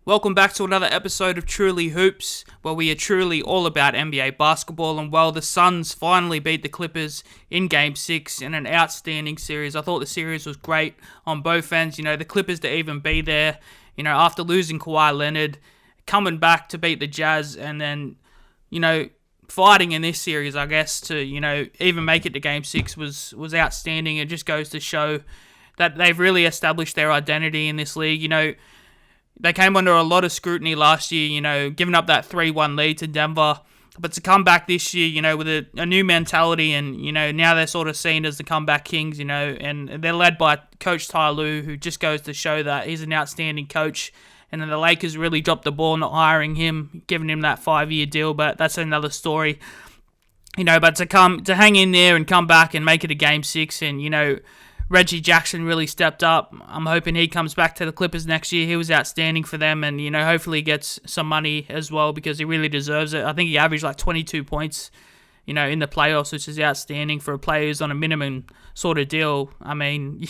Welcome back to another episode of Truly Hoops, where we are truly all about NBA basketball. And well, the Suns finally beat the Clippers in Game 6 in an outstanding series. I thought the series was great on both ends. The Clippers to even be there, after losing Kawhi Leonard, coming back to beat the Jazz, and then, fighting in this series, I guess, to, even make it to Game 6 was outstanding. It just goes to show that they've really established their identity in this league. They came under a lot of scrutiny last year, giving up that 3-1 lead to Denver. But to come back this year, with a new mentality and, now they're sort of seen as the comeback kings, and they're led by Coach Ty Lue, who just goes to show that he's an outstanding coach. And then the Lakers really dropped the ball not hiring him, giving him that 5-year deal, but that's another story. But to hang in there and come back and make it a Game 6 and, Reggie Jackson really stepped up. I'm hoping he comes back to the Clippers next year. He was outstanding for them and, hopefully he gets some money as well because he really deserves it. I think he averaged like 22 points, in the playoffs, which is outstanding for a player who's on a minimum sort of deal. I mean,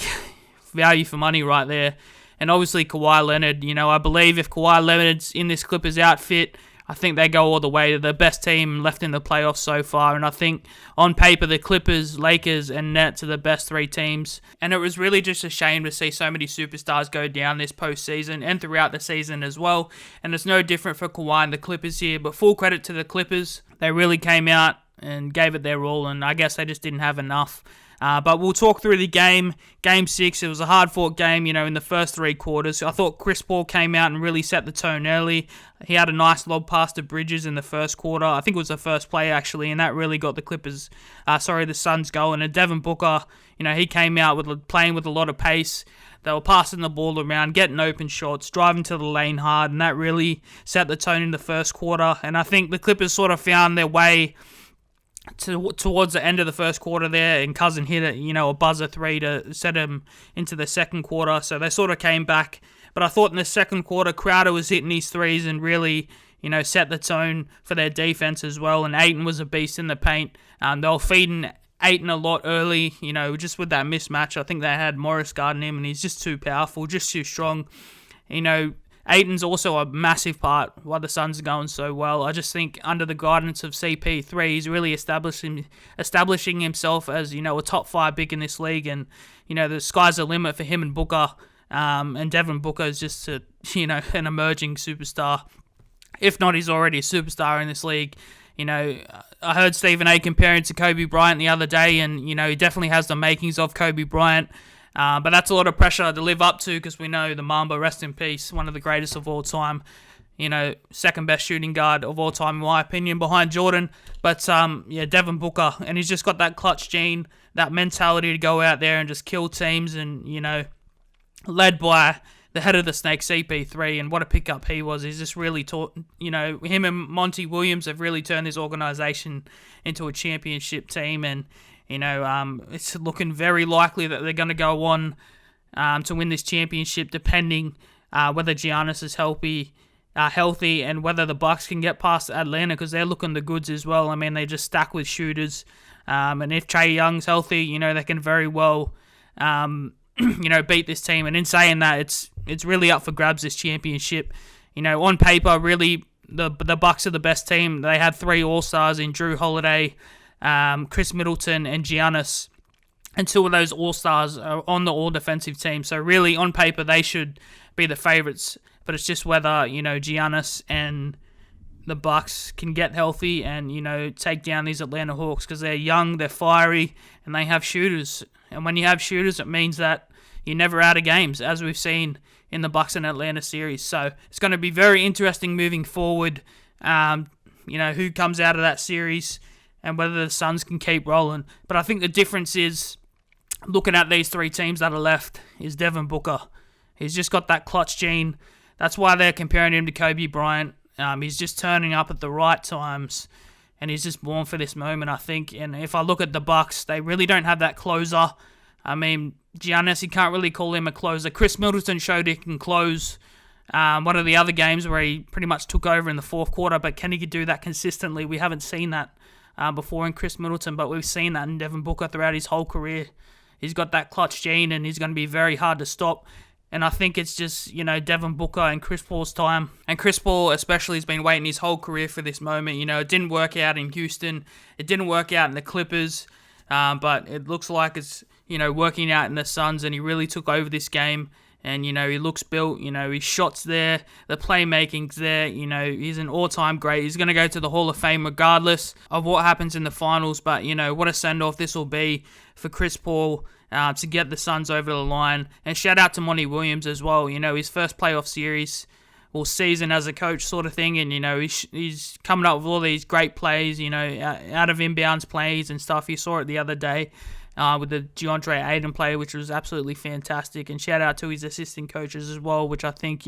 value for money right there. And obviously Kawhi Leonard, I believe if Kawhi Leonard's in this Clippers outfit, I think they go all the way to the best team left in the playoffs so far. And I think on paper, the Clippers, Lakers, and Nets are the best three teams. And it was really just a shame to see so many superstars go down this postseason and throughout the season as well. And it's no different for Kawhi and the Clippers here. But full credit to the Clippers. They really came out and gave it their all. And I guess they just didn't have enough. But we'll talk through the game. Game 6, it was a hard-fought game, in the first three quarters. I thought Chris Paul came out and really set the tone early. He had a nice lob pass to Bridges in the first quarter. I think it was the first play, actually, and that really got the Suns going. And Devin Booker, he came out playing with a lot of pace. They were passing the ball around, getting open shots, driving to the lane hard, and that really set the tone in the first quarter. And I think the Clippers sort of found their way towards the end of the first quarter there, and Cousin hit a buzzer three to set him into the second quarter, so they sort of came back. But I thought in the second quarter, Crowder was hitting these threes and really, set the tone for their defense as well, and Ayton was a beast in the paint. They were feeding Ayton a lot early, just with that mismatch. I think they had Morris guarding him, and he's just too powerful, just too strong. Ayton's also a massive part why the Suns are going so well. I just think under the guidance of CP3, he's really establishing himself as, a top 5 big in this league. And, the sky's the limit for him and Booker. And Devin Booker is just, an emerging superstar. If not, he's already a superstar in this league. I heard Stephen A. comparing to Kobe Bryant the other day, and, he definitely has the makings of Kobe Bryant. But that's a lot of pressure to live up to because we know the Mamba, rest in peace, one of the greatest of all time, second best shooting guard of all time in my opinion behind Jordan. But Devin Booker, and he's just got that clutch gene, that mentality to go out there and just kill teams and, led by the head of the snake, CP3, and what a pickup he was. He's just really taught, him and Monty Williams have really turned this organization into a championship team, and it's looking very likely that they're going to go on to win this championship, depending whether Giannis is healthy and whether the Bucs can get past Atlanta, because they're looking the goods as well. I mean, they just stack with shooters, and if Trae Young's healthy, they can very well, beat this team. And in saying that, it's really up for grabs, this championship. On paper, really, the Bucs are the best team. They had 3 All-Stars in Drew Holiday, Chris Middleton, and Giannis, and 2 of those All-Stars are on the all-defensive team. So really, on paper, they should be the favourites, but it's just whether, Giannis and the Bucs can get healthy and, take down these Atlanta Hawks, because they're young, they're fiery, and they have shooters. And when you have shooters, it means that you're never out of games, as we've seen in the Bucs and Atlanta series. So it's going to be very interesting moving forward, who comes out of that series and whether the Suns can keep rolling. But I think the difference is, looking at these 3 teams that are left, is Devin Booker. He's just got that clutch gene. That's why they're comparing him to Kobe Bryant. He's just turning up at the right times, and he's just born for this moment, I think. And if I look at the Bucs, they really don't have that closer. I mean, Giannis, you can't really call him a closer. Chris Middleton showed he can close one of the other games where he pretty much took over in the fourth quarter, but can he do that consistently? We haven't seen that before in Chris Middleton, but we've seen that in Devin Booker throughout his whole career. He's got that clutch gene, and he's going to be very hard to stop. And I think it's just, Devin Booker and Chris Paul's time. And Chris Paul especially has been waiting his whole career for this moment. It didn't work out in Houston. It didn't work out in the Clippers. But it looks like it's, working out in the Suns, and he really took over this game. And, he looks built, his shot's there, the playmaking's there, he's an all-time great. He's going to go to the Hall of Fame regardless of what happens in the finals. But, what a send-off this will be for Chris Paul to get the Suns over the line. And shout out to Monty Williams as well, his first playoff series or season as a coach sort of thing. And, he's coming up with all these great plays, out of inbounds plays and stuff. You saw it the other day. With the DeAndre Ayton play, which was absolutely fantastic. And shout out to his assistant coaches as well, which I think,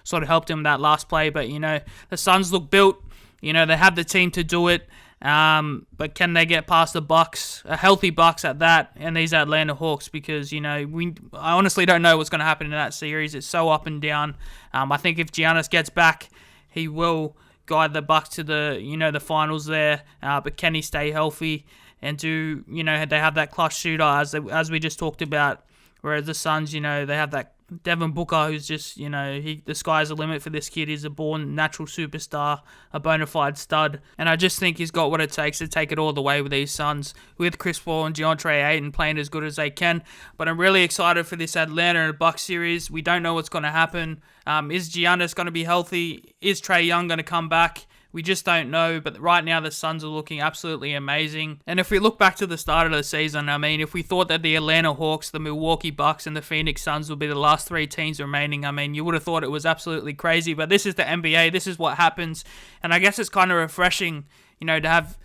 sort of helped him that last play. But, the Suns look built. They have the team to do it. But can they get past the Bucs, a healthy Bucs at that, and these Atlanta Hawks? Because, I honestly don't know what's going to happen in that series. It's so up and down. I think if Giannis gets back, he will guide the Bucs to the finals there. But can he stay healthy? And do, they have that clutch shooter, as we just talked about. Whereas the Suns, they have that Devin Booker, who's just, the sky's the limit for this kid. He's a born natural superstar, a bona fide stud. And I just think he's got what it takes to take it all the way with these Suns, with Chris Paul and DeAndre Ayton playing as good as they can. But I'm really excited for this Atlanta and Bucs series. We don't know what's going to happen. Is Giannis going to be healthy? Is Trae Young going to come back? We just don't know, but right now the Suns are looking absolutely amazing. And if we look back to the start of the season, if we thought that the Atlanta Hawks, the Milwaukee Bucks, and the Phoenix Suns would be the last three teams remaining, you would have thought it was absolutely crazy. But this is the NBA, this is what happens. And I guess it's kind of refreshing, to have,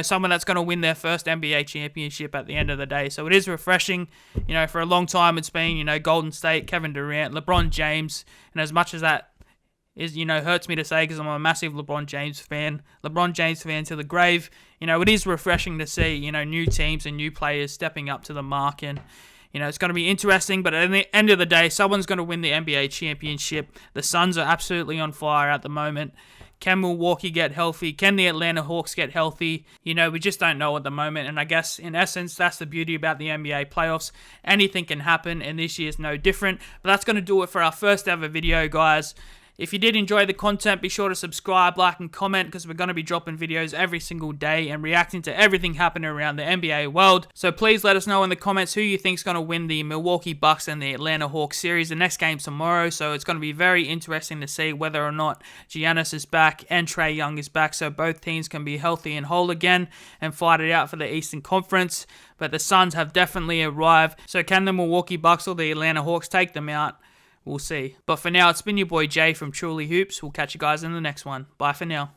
someone that's going to win their first NBA championship at the end of the day. So it is refreshing. For a long time it's been, Golden State, Kevin Durant, LeBron James, and as much as that hurts me to say because I'm a massive LeBron James fan to the grave. It is refreshing to see, new teams and new players stepping up to the mark. And, it's going to be interesting. But at the end of the day, someone's going to win the NBA championship. The Suns are absolutely on fire at the moment. Can Milwaukee get healthy? Can the Atlanta Hawks get healthy? We just don't know at the moment. And I guess, in essence, that's the beauty about the NBA playoffs. Anything can happen, and this year's no different. But that's going to do it for our first ever video, guys. If you did enjoy the content, be sure to subscribe, like, and comment, because we're going to be dropping videos every single day and reacting to everything happening around the NBA world. So please let us know in the comments who you think is going to win the Milwaukee Bucks and the Atlanta Hawks series. The next game's tomorrow, so it's going to be very interesting to see whether or not Giannis is back and Trae Young is back, so both teams can be healthy and whole again and fight it out for the Eastern Conference. But the Suns have definitely arrived, so can the Milwaukee Bucks or the Atlanta Hawks take them out? We'll see. But for now, it's been your boy Jay from Truly Hoops. We'll catch you guys in the next one. Bye for now.